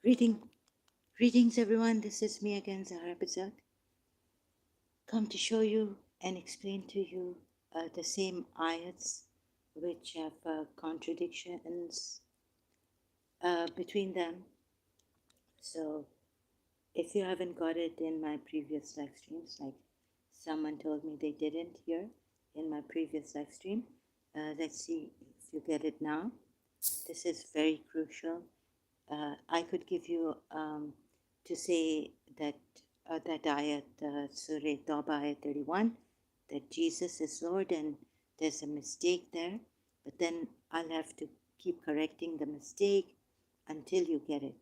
Greetings everyone, this is me again, Zahra Bazak, come to show you and explain to you the same ayats which have contradictions between them. So if you haven't got it in my previous live streams, like someone told me they didn't hear in my previous live stream, let's see if you get it now. This is very crucial. I could give you to say that that ayat, Surah Tawbah ayat 31, that Jesus is Lord, and there's a mistake there, but then I'll have to keep correcting the mistake until you get it.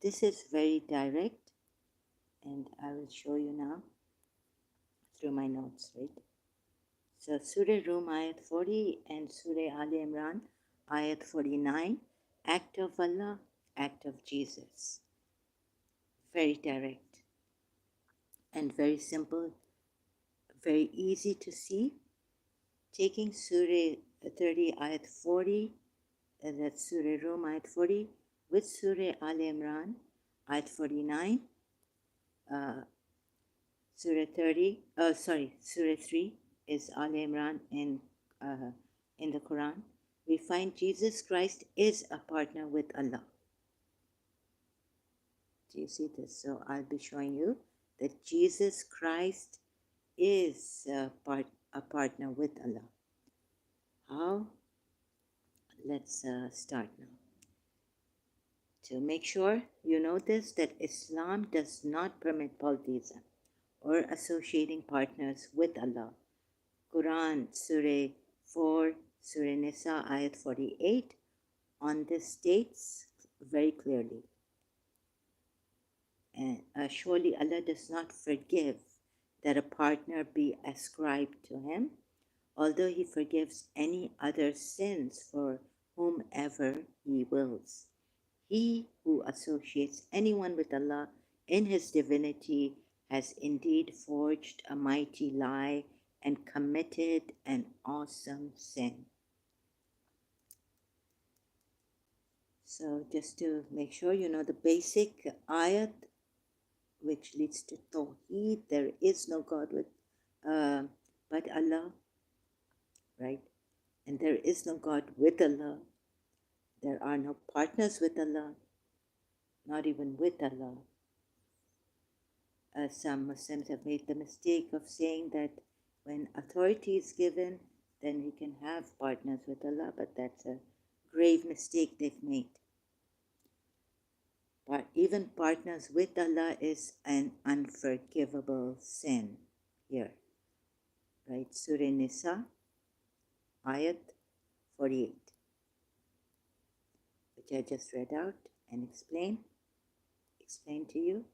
This is very direct, and I will show you now through my notes, right? So Surah Rum ayat 40 and Surah Ali Imran ayat 49, act of Allah, act of Jesus. Very direct and very simple, very easy to see. Taking Surah 30 ayat 40, that's Surah Rum ayat 40, with Surah Al Imran ayat 49, Surah 30, Surah 3 is Al Imran in the Quran. We find Jesus Christ is a partner with Allah. Do you see this? So I'll be showing you that Jesus Christ is a partner with Allah. How? Let's start now. To make sure you know this, that Islam does not permit polytheism or associating partners with Allah. Quran, Surah 4, Surah Nisa, Ayat 48, on this states very clearly. And surely Allah does not forgive that a partner be ascribed to him, although he forgives any other sins for whomever he wills. He who associates anyone with Allah in his divinity has indeed forged a mighty lie and committed an awesome sin. So just to make sure you know the basic ayat which leads to Tawheed, there is no God but Allah, right? And there is no God with Allah. There are no partners with Allah, not even with Allah. Some Muslims have made the mistake of saying that when authority is given, then we can have partners with Allah, but that's a grave mistake they've made. But even partners with Allah is an unforgivable sin here, right? Surah Nisa, Ayat 48, which I just read out and explained to you.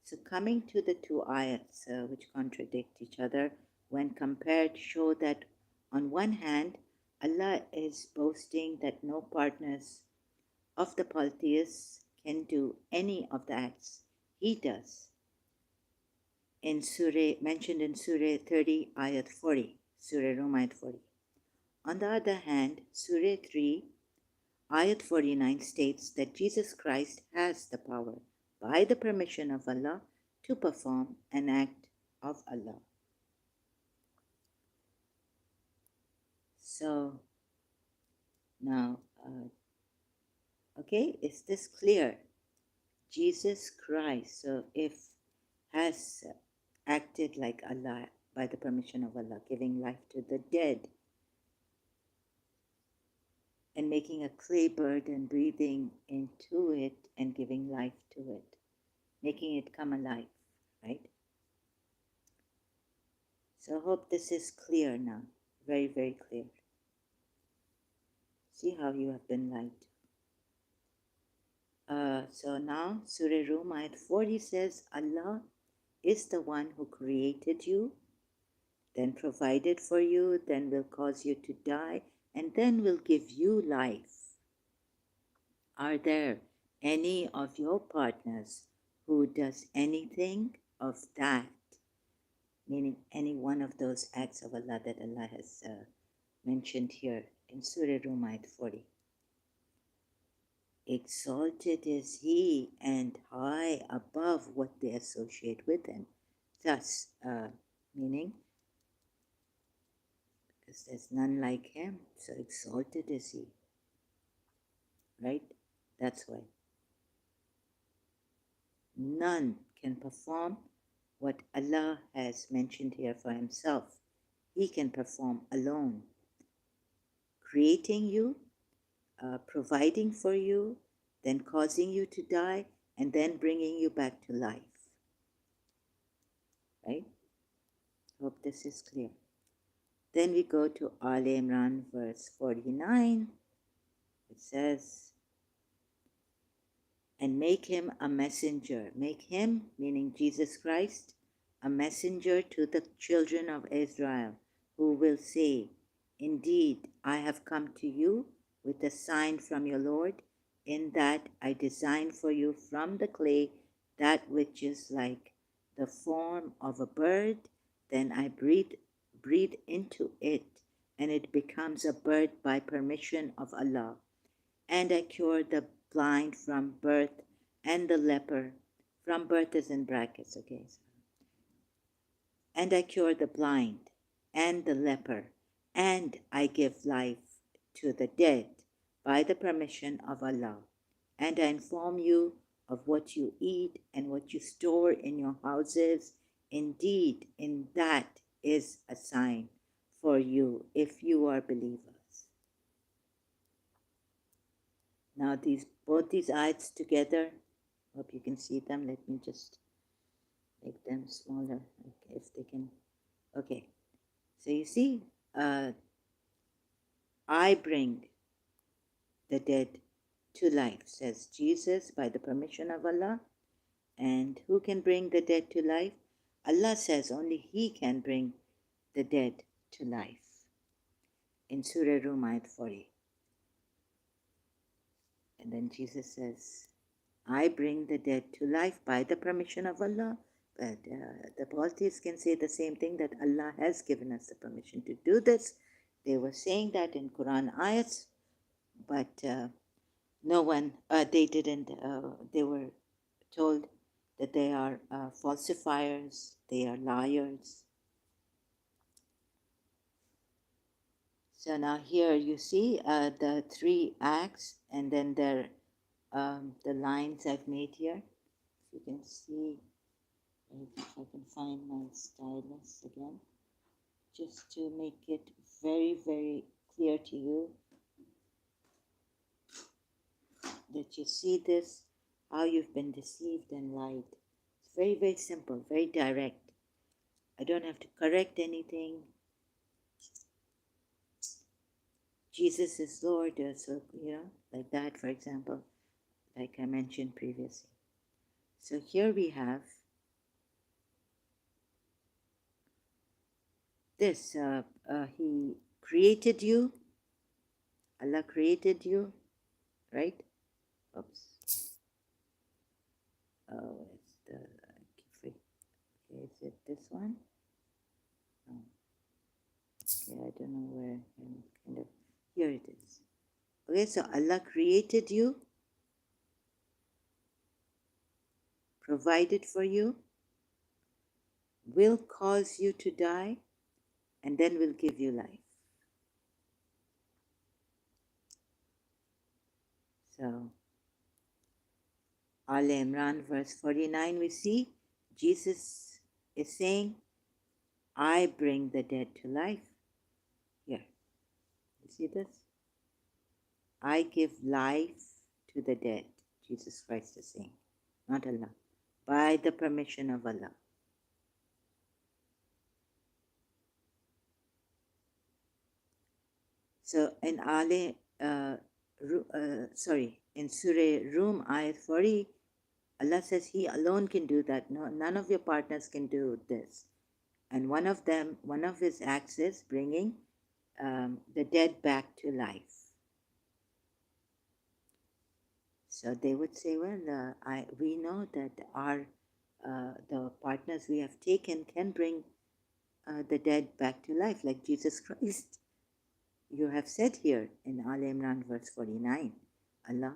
So coming to the two ayats which contradict each other when compared, show that on one hand, Allah is boasting that no partners of the polytheists can do any of the acts he does in Surah, mentioned in Surah 30, Ayat 40, Surah Rum Ayat 40. On the other hand, Surah 3, Ayat 49 states that Jesus Christ has the power by the permission of Allah to perform an act of Allah. So now, okay, is this clear? Jesus Christ, so if has acted like Allah by the permission of Allah, giving life to the dead and making a clay bird and breathing into it and giving life to it, making it come alive, right? So I hope this is clear now, very, very clear. See how you have been lied. So now Surah Rum Ayat 40 says, Allah is the one who created you, then provided for you, then will cause you to die, and then will give you life. Are there any of your partners who does anything of that? Meaning any one of those acts of Allah that Allah has mentioned here in Surah Rum Ayat 40. Exalted is he and high above what they associate with him. Thus, meaning, because there's none like him, so exalted is he, right? That's why. None can perform what Allah has mentioned here for himself. He can perform alone, creating you, providing for you, then causing you to die, and then bringing you back to life. Right? Hope this is clear. Then we go to Al Imran verse 49. It says, and make him a messenger. Make him, meaning Jesus Christ, a messenger to the children of Israel, who will say, indeed, I have come to you with a sign from your Lord, in that I design for you from the clay that which is like the form of a bird, then I breathe into it, and it becomes a bird by permission of Allah. And I cure the blind from birth and the leper. From birth is in brackets, okay. And I cure the blind and the leper, and I give life to the dead by the permission of Allah. And I inform you of what you eat and what you store in your houses. Indeed, in that is a sign for you if you are believers. Now both these ayats together, hope you can see them. Let me just make them smaller, okay, if they can. Okay, so you see, I bring the dead to life, says Jesus, by the permission of Allah. And who can bring the dead to life? Allah says only He can bring the dead to life. In Surah Rum, ayat 40. And then Jesus says, I bring the dead to life by the permission of Allah. But the polytheists can say the same thing, that Allah has given us the permission to do this. They were saying that in Quran ayats, but no one, they didn't, they were told that they are falsifiers, they are liars. So now here you see the three acts, and then there the lines I've made here. If you can see, if I can find my stylus again, just to make it very, very clear to you that you see this, how you've been deceived and lied. It's very, very simple, very direct. I don't have to correct anything. Jesus is Lord, so, like that, for example, like I mentioned previously. So here we have this, He created you, Allah created you, right? Oops. Oh, it's the, okay, is it this one? Oh. Okay, I don't know where, kind of, here it is. Okay, so Allah created you, provided for you, will cause you to die, and then will give you life. So, Al Imran verse 49, we see Jesus is saying, I bring the dead to life. Here, you see this? I give life to the dead, Jesus Christ is saying, not Allah, by the permission of Allah. So in in Surah Rum, ayat 40, Allah says He alone can do that. No, none of your partners can do this. And one of His acts is bringing the dead back to life. So they would say, well, we know that the partners we have taken can bring the dead back to life, like Jesus Christ. You have said here in Al Imran verse 49, Allah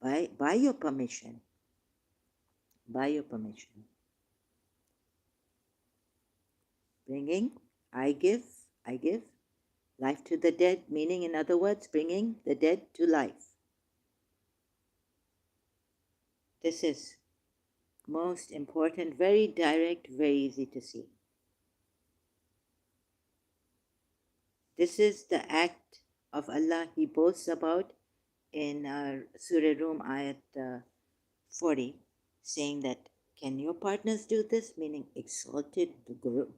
by your permission, by your permission. Bringing, I give life to the dead, meaning, in other words, bringing the dead to life. This is most important, very direct, very easy to see. This is the act of Allah He boasts about in Surah Rum, Ayat 40, saying that, can your partners do this? Meaning, exalted,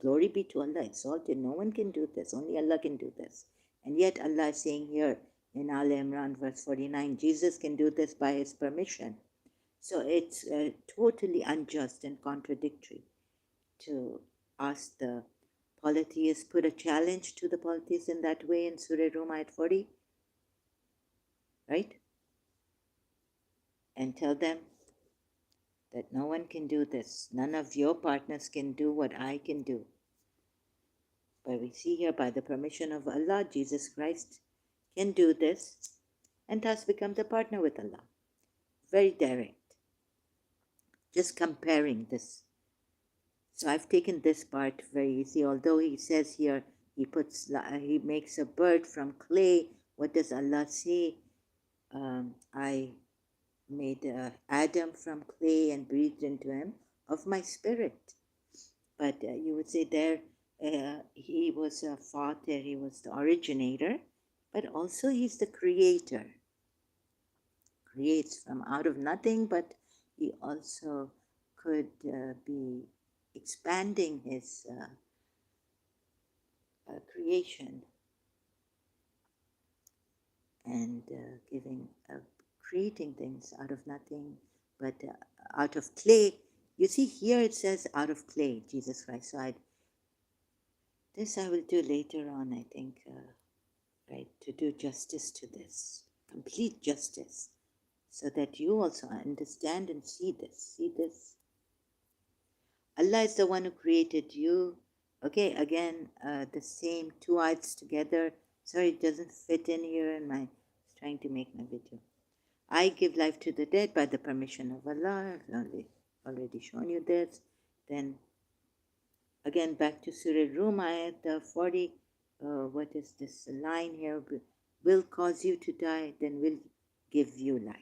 glory be to Allah, exalted. No one can do this, only Allah can do this. And yet Allah is saying here in Al Imran verse 49, Jesus can do this by His permission. So it's totally unjust and contradictory to ask the polytheists, put a challenge to the polytheists in that way in Surah Rum Ayat 40, right? And tell them that no one can do this. None of your partners can do what I can do. But we see here, by the permission of Allah, Jesus Christ can do this and thus becomes a partner with Allah. Very direct. Just comparing this. So I've taken this part very easy, although he says here, he makes a bird from clay. What does Allah say? I made Adam from clay and breathed into him of my spirit. But you would say there, he was a father, he was the originator, but also he's the creator. Creates from out of nothing, but he also could be expanding his creation and creating things out of nothing, but out of clay. You see here it says out of clay, Jesus Christ. So this I will do later on, I think, right, to do justice to this, complete justice, so that you also understand and see this. See this? Allah is the one who created you. Okay, again, the same two ayats together. Sorry, it doesn't fit in here, and I'm trying to make my video. I give life to the dead by the permission of Allah. I've already shown you this. Then again, back to Surah Rum, ayat 40. What is this line here? Will cause you to die, then will give you life.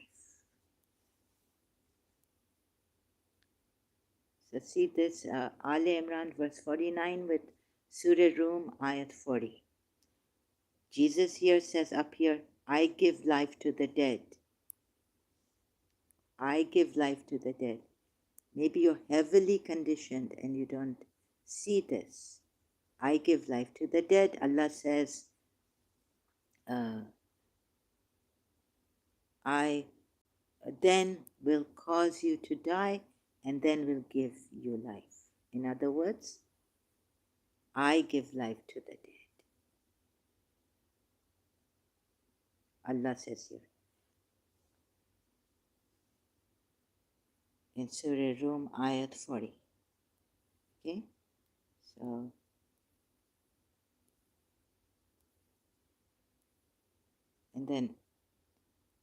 So see this, Al Imran verse 49 with Surah Rum, ayat 40. Jesus here says up here, I give life to the dead. I give life to the dead. Maybe you're heavily conditioned and you don't see this. I give life to the dead. Allah says, I then will cause you to die and then will give you life. In other words, I give life to the dead. Allah says here. In Surah Rum, ayat 40. Okay? So, and then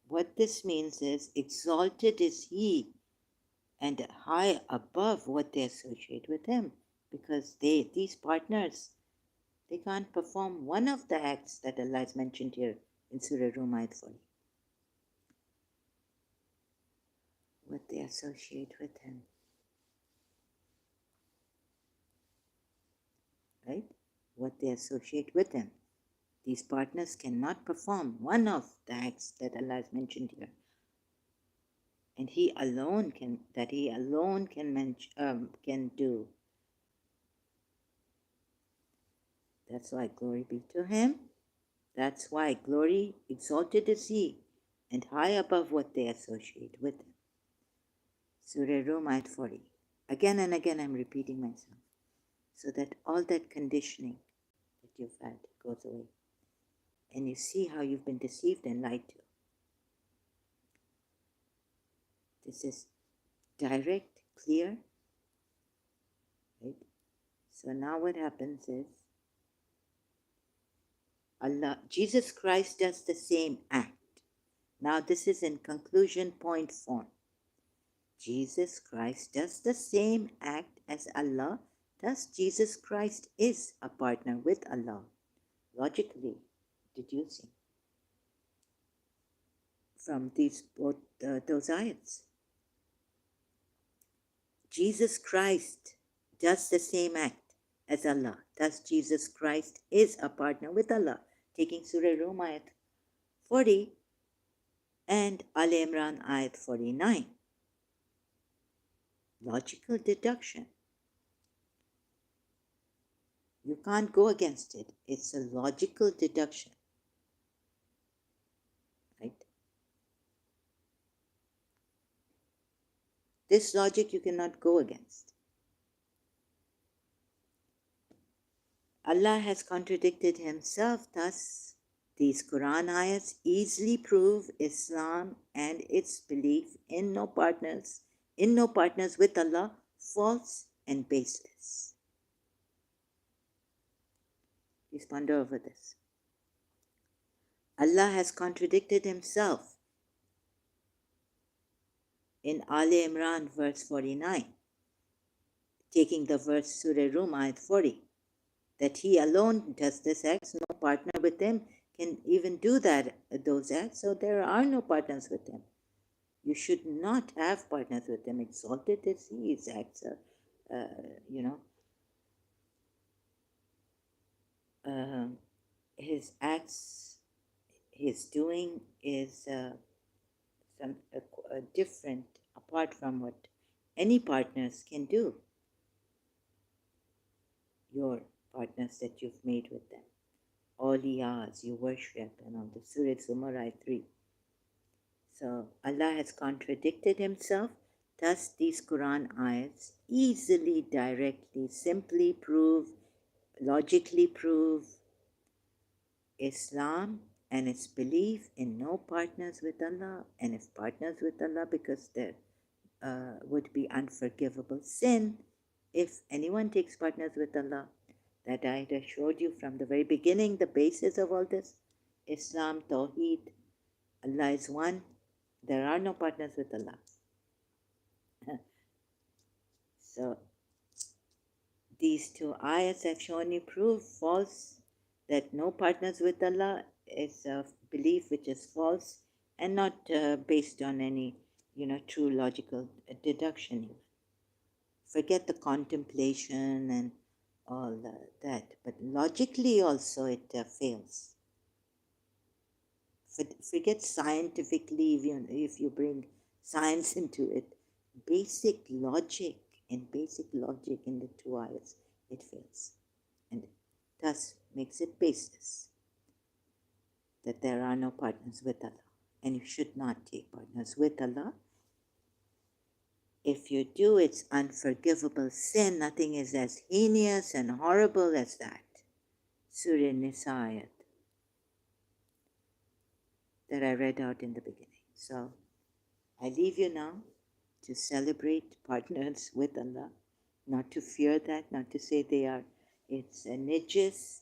what this means is, exalted is He and high above what they associate with Him, because these partners, they can't perform one of the acts that Allah has mentioned here in Surah Rum, ayat 40. What they associate with Him. Right? What they associate with Him. These partners cannot perform one of the acts that Allah has mentioned here. And He alone can do. That's why glory be to Him. That's why glory, exalted is He, and high above what they associate with Him. Surah Rum, ayat 40. Again and again I'm repeating myself, so that all that conditioning that you've had goes away. And you see how you've been deceived and lied to. This is direct, clear, right? So now what happens is, Jesus Christ does the same act. Now this is in conclusion point form. Jesus Christ does the same act as Allah. Thus, Jesus Christ is a partner with Allah. Logically deducing from those ayats. Jesus Christ does the same act as Allah. Thus, Jesus Christ is a partner with Allah. Taking Surah Rum ayat 40 and Al Imran ayat 49. Logical deduction. You can't go against it. It's a logical deduction. Right? This logic you cannot go against. Allah has contradicted himself, thus these Quran ayats easily prove Islam and its belief in no partners with Allah false and baseless. Please ponder over this. Allah has contradicted himself in Ali Imran verse 49, taking the verse Surah Rum ayat 40, that he alone does this act, no partner with him can even do those acts, so there are no partners with him. You should not have partners with him. Exalted as he is, acts his acts, his doing is different apart from what any partners can do. Your partners that you've made with them, awliyas you worship, and all the Surah Zumar ayat 3. So Allah has contradicted himself. Thus, these Quran ayats easily, directly, simply logically prove Islam and its belief in no partners with Allah, and if partners with Allah, because there would be unforgivable sin if anyone takes partners with Allah. That I had showed you from the very beginning, the basis of all this. Islam, Tawheed, Allah is one. There are no partners with Allah. So these two ayats have shown you proof false, that no partners with Allah is a belief which is false and not based on any true logical deduction. Forget the contemplation and all that, but logically also it fails. Forget scientifically, even if you bring science into it. Basic logic in the two ayats, it fails, and thus makes it baseless that there are no partners with Allah, and you should not take partners with Allah. If you do, it's unforgivable sin. Nothing is as heinous and horrible as that. Surah Nisa ayat that I read out in the beginning. So I leave you now to celebrate partners with Allah, not to fear that, not to say it's a nijis,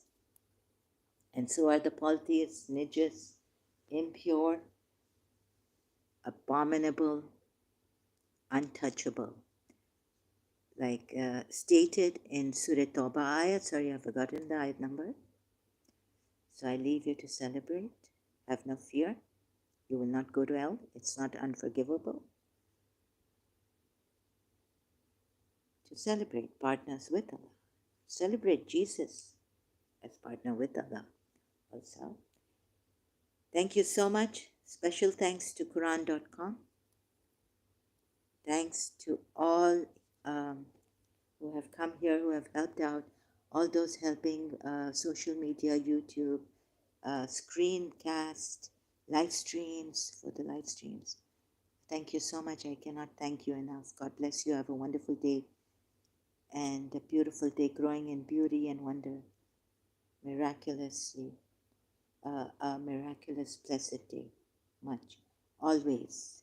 and so are the polytheists, nijis, impure, abominable, untouchable. Like stated in Surah Tawbah ayat, sorry, I've forgotten the ayat number. So I leave you to celebrate. Have no fear. You will not go to hell. It's not unforgivable. To celebrate partners with Allah. Celebrate Jesus as partner with Allah also. Thank you so much. Special thanks to Quran.com. Thanks to all who have come here, who have helped out, all those helping social media, YouTube, screencast, live streams, for the live streams. Thank you so much. I cannot thank you enough. God bless you. Have a wonderful day and a beautiful day, growing in beauty and wonder, miraculously, a miraculous, blessed day. Much. Always.